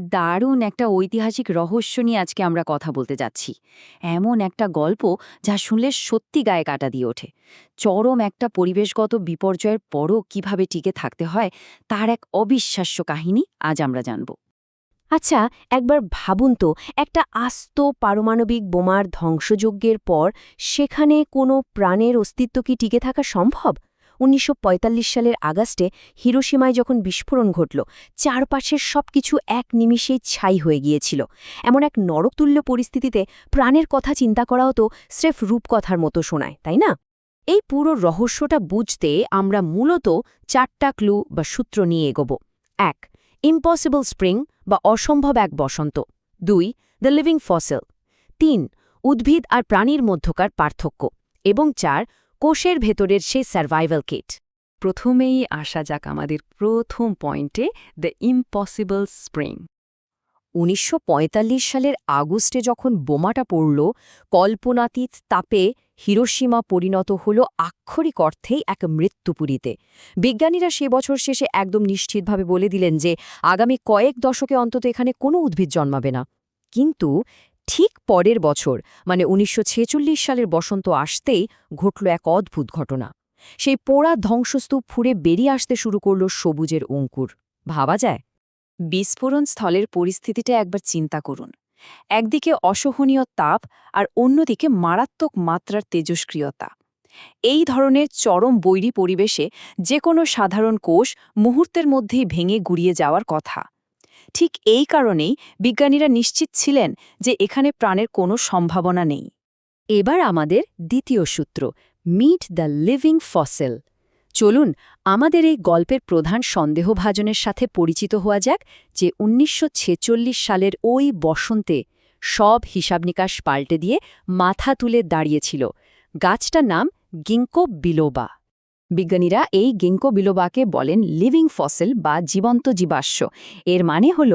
দারুণ একটা ঐতিহাসিক রহস্য নিয়ে আজকে আমরা কথা বলতে যাচ্ছি। এমন একটা গল্প যা শুনলে সত্যি গায়ে কাটা দিয়ে ওঠে। চরম একটা পরিবেশগত বিপর্যয়ের পরও কিভাবে টিকে থাকতে হয় তার এক অবিশ্বাস্য কাহিনী আজ আমরা জানব। আচ্ছা, একবার ভাবুন তো, একটা আস্ত পারমাণবিক বোমার ধ্বংসযজ্ঞের পর সেখানে কোনো প্রাণের অস্তিত্ব কি টিকে থাকা সম্ভব? ১৯৪৫ সালের আগস্টে হিরোশিমায় যখন বিস্ফোরণ ঘটল, চারপাশের সবকিছু এক নিমিষেই ছাই হয়ে গিয়েছিল। এমন এক নরকতুল্য পরিস্থিতিতে প্রাণের কথা চিন্তা করাও তো স্রেফ রূপকথার মতো শোনায়, তাই না? এই পুরো রহস্যটা বুঝতে আমরা মূলত ৪টা ক্লু বা সূত্র নিয়ে এগোব। ১. ইম্পসিবল স্প্রিং বা অসম্ভব এক বসন্ত। ২. The living fossil. ৩. উদ্ভিদ আর প্রাণীর মধ্যকার পার্থক্য। এবং ৪. কোষের ভেতরের সেই সার্ভাইভাল কিট। প্রথমেই আসা যাক আমাদের প্রথম পয়েন্টে, দ্য ইম্পসিবল স্প্রিং। ১৯৪৫ সালের আগস্টে যখন বোমাটা পড়ল, কল্পনাতীত তাপে হিরোশিমা পরিণত হল আক্ষরিক অর্থেই এক মৃত্যুপুরীতে। বিজ্ঞানীরা সে বছর শেষে একদম নিশ্চিতভাবে বলে দিলেন যে আগামী কয়েক দশকে অন্তত এখানে কোনো উদ্ভিদ জন্মাবে না। কিন্তু ঠিক পরের বছর, মানে ১৯৪৬ সালের বসন্ত আসতেই ঘটল এক অদ্ভুত ঘটনা। সেই পোড়া ধ্বংসস্তূপ ফুঁড়ে বেরিয়ে আসতে শুরু করল সবুজের অঙ্কুর। ভাবা যায়? বিস্ফোরণ স্থলের পরিস্থিতিটা একবার চিন্তা করুন। একদিকে অসহনীয় তাপ আর অন্যদিকে মারাত্মক মাত্রার তেজস্ক্রিয়তা। এই ধরনের চরম বৈরী পরিবেশে যে কোনো সাধারণ কোষ মুহূর্তের মধ্যেই ভেঙে গুড়িয়ে যাওয়ার কথা। ঠিক এই কারণেই বিজ্ঞানীরা নিশ্চিত ছিলেন যে এখানে প্রাণের কোনো সম্ভাবনা নেই। এবার আমাদের দ্বিতীয় সূত্র, মিট দ্য লিভিং ফসিল। চলুন আমাদের এই গল্পের প্রধান সন্দেহভাজনের সাথে পরিচিত হওয়া যাক, যে ১৯৪৬ সালের ওই বসন্তে সব হিসাবনিকাশ পাল্টে দিয়ে মাথা তুলে দাঁড়িয়েছিল। গাছটার নাম গিঙ্কো বিলোবা। বিজ্ঞানীরা এই গিঙ্কো বিলোবাকে বলেন লিভিং ফসিল বা জীবন্ত জীবাশ্ম। এর মানে হল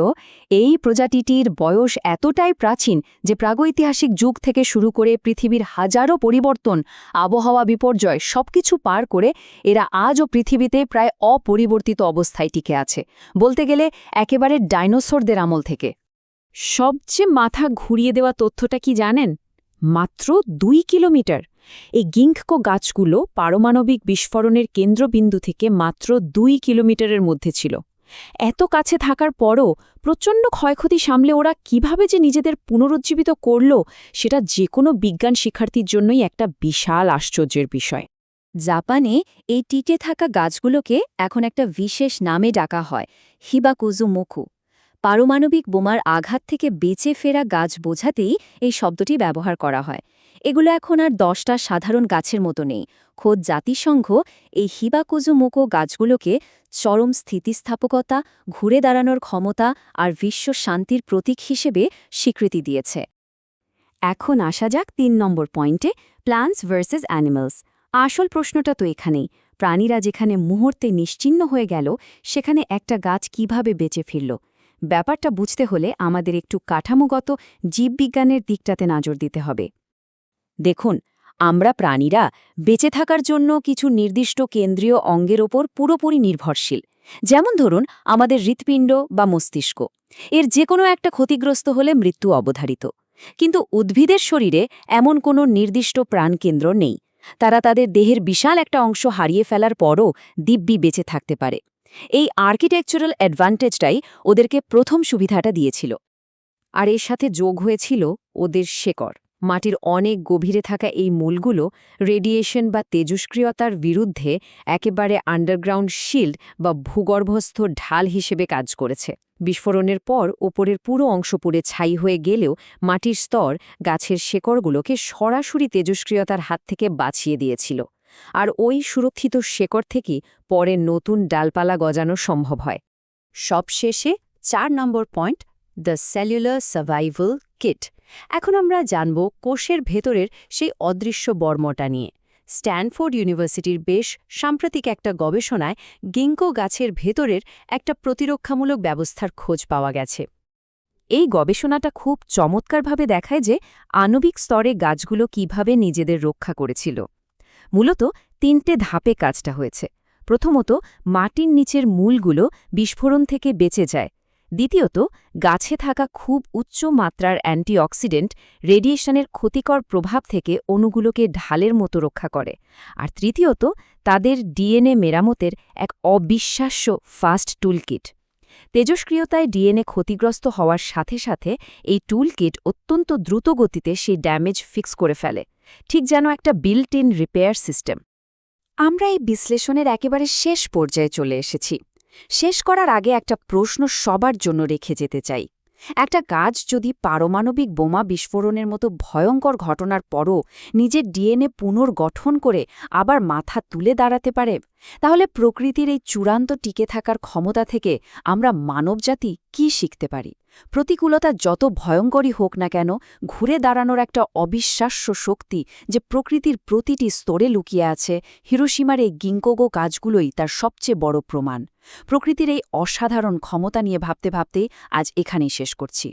এই প্রজাতিটির বয়স এতটাই প্রাচীন যে প্রাগৈতিহাসিক যুগ থেকে শুরু করে পৃথিবীর হাজারো পরিবর্তন, আবহাওয়া বিপর্যয় সবকিছু পার করে এরা আজও পৃথিবীতে প্রায় অপরিবর্তিত অবস্থায় টিকে আছে, বলতে গেলে একেবারে ডাইনোসরদের আমল থেকে। সবচেয়ে মাথা ঘুরিয়ে দেওয়া তথ্যটা কি জানেন? মাত্র ২ কিলোমিটার। এই গিঙ্কো গাছগুলো পারমাণবিক বিস্ফোরণের কেন্দ্রবিন্দু থেকে মাত্র ২ কিলোমিটারের মধ্যে ছিল। এত কাছে থাকার পরও প্রচণ্ড ক্ষয়ক্ষতি সামলে ওরা কিভাবে যে নিজেদের পুনরুজ্জীবিত করল, সেটা যে কোনো বিজ্ঞান শিক্ষার্থীর জন্যই একটা বিশাল আশ্চর্যের বিষয়। জাপানে এই টিকে থাকা গাছগুলোকে এখন একটা বিশেষ নামে ডাকা হয়, হিবাকুজুমোকু। পারমাণবিক বোমার আঘাত থেকে বেঁচে ফেরা গাছ বোঝাতেই এই শব্দটি ব্যবহার করা হয়। এগুলো এখন আর ১০টা সাধারণ গাছের মতো নেই। খোদ জাতিসংঘ এই হিবাকুজুমোকো গাছগুলোকে চরম স্থিতিস্থাপকতা, ঘুরে দাঁড়ানোর ক্ষমতা আর বিশ্ব শান্তির প্রতীক হিসেবে স্বীকৃতি দিয়েছে। এখন আসা যাক ৩ নম্বর পয়েন্টে, প্ল্যান্টস ভার্সেস অ্যানিমালস। আসল প্রশ্নটা তো এখানেই। প্রাণীরা যেখানে মুহূর্তে নিশ্চিহ্ন হয়ে গেল, সেখানে একটা গাছ কিভাবে বেঁচে ফিরল? ব্যাপারটা বুঝতে হলে আমাদের একটু কাঠামোগত জীববিজ্ঞানের দিকটাতে নজর দিতে হবে। দেখুন, আমরা প্রাণীরা বেঁচে থাকার জন্য কিছু নির্দিষ্ট কেন্দ্রীয় অঙ্গের ওপর পুরোপুরি নির্ভরশীল। যেমন ধরুন আমাদের হৃৎপিণ্ড বা মস্তিষ্ক। এর যে কোনো একটা ক্ষতিগ্রস্ত হলে মৃত্যু অবধারিত। কিন্তু উদ্ভিদের শরীরে এমন কোনো নির্দিষ্ট প্রাণকেন্দ্র নেই। তারা তাদের দেহের বিশাল একটা অংশ হারিয়ে ফেলার পরও দিব্যি বেঁচে থাকতে পারে। এই আর্কিটেকচারাল অ্যাডভান্টেজটাই ওদেরকে প্রথম সুবিধাটা দিয়েছিল। আর এর সাথে যোগ হয়েছিল ওদের শেকড়। মাটির অনেক গভীরে থাকা এই মূলগুলো রেডিয়েশন বা তেজস্ক্রিয়তার বিরুদ্ধে একেবারে আন্ডারগ্রাউন্ড শিল্ড বা ভূগর্ভস্থ ঢাল হিসেবে কাজ করেছে। বিস্ফোরণের পর ওপরের পুরো অংশ পুড়ে ছাই হয়ে গেলেও মাটির স্তর গাছের শেকড়গুলোকে সরাসরি তেজস্ক্রিয়তার হাত থেকে বাঁচিয়ে দিয়েছিল। আর ওই সুরক্ষিত শেকড় থেকে পরে নতুন ডালপালা গজানো সম্ভব হয়। সবশেষে ৪ নম্বর point, the cellular survival kit. এখন আমরা জানব কোষের ভেতরের সেই অদৃশ্য বর্মটা নিয়ে। স্ট্যানফোর্ড ইউনিভার্সিটির বেশ সাম্প্রতিক একটা গবেষণায় গিঙ্কো গাছের ভেতরের একটা প্রতিরক্ষামূলক ব্যবস্থার খোঁজ পাওয়া গেছে। এই গবেষণাটা খুব চমৎকারভাবে দেখায় যে আণবিক স্তরে গাছগুলো কিভাবে নিজেদের রক্ষা করেছিল। মূলত ৩টে ধাপে কাজটা হয়েছে। প্রথমত, মাটির নিচের মূলগুলো বিস্ফোরণ থেকে বেঁচে যায়। দ্বিতীয়ত, গাছে থাকা খুব উচ্চ মাত্রার অ্যান্টিঅক্সিডেন্ট রেডিয়েশনের ক্ষতিকর প্রভাব থেকে অণুগুলোকে ঢালের মতো রক্ষা করে। আর তৃতীয়ত, তাদের ডিএনএ মেরামতের এক অবিশ্বাস্য ফাস্ট টুলকিট। তেজস্ক্রিয়তায় ডিএনএ ক্ষতিগ্রস্ত হওয়ার সাথে সাথে এই টুলকিট অত্যন্ত দ্রুত গতিতে সেই ড্যামেজ ফিক্স করে ফেলে, ঠিক যেন একটা বিল্ট ইন রিপেয়ার সিস্টেম। আমরা এই বিশ্লেষণের একেবারে শেষ পর্যায়ে চলে এসেছি। শেষ করার আগে একটা প্রশ্ন সবার জন্য রেখে যেতে চাই। একটা গাছ যদি পারমাণবিক বোমা বিস্ফোরণের মতো ভয়ঙ্কর ঘটনার পরও নিজের ডিএনএ পুনর্গঠন করে আবার মাথা তুলে দাঁড়াতে পারে, তাহলে প্রকৃতির এই চূড়ান্ত টিকে থাকার ক্ষমতা থেকে আমরা মানবজাতি কি শিখতে পারি? প্রতিকূলতা যত ভয়ঙ্করই হোক না কেন, ঘুরে দাঁড়ানোর একটা অবিশ্বাস্য শক্তি যে প্রকৃতির প্রতিটি স্তরে লুকিয়ে আছে, হিরোশিমার এই গিঙ্কোগো গাছগুলোই তার সবচেয়ে বড় প্রমাণ। প্রকৃতির এই অসাধারণ ক্ষমতা নিয়ে ভাবতে ভাবতেই আজ এখানেই শেষ করছি।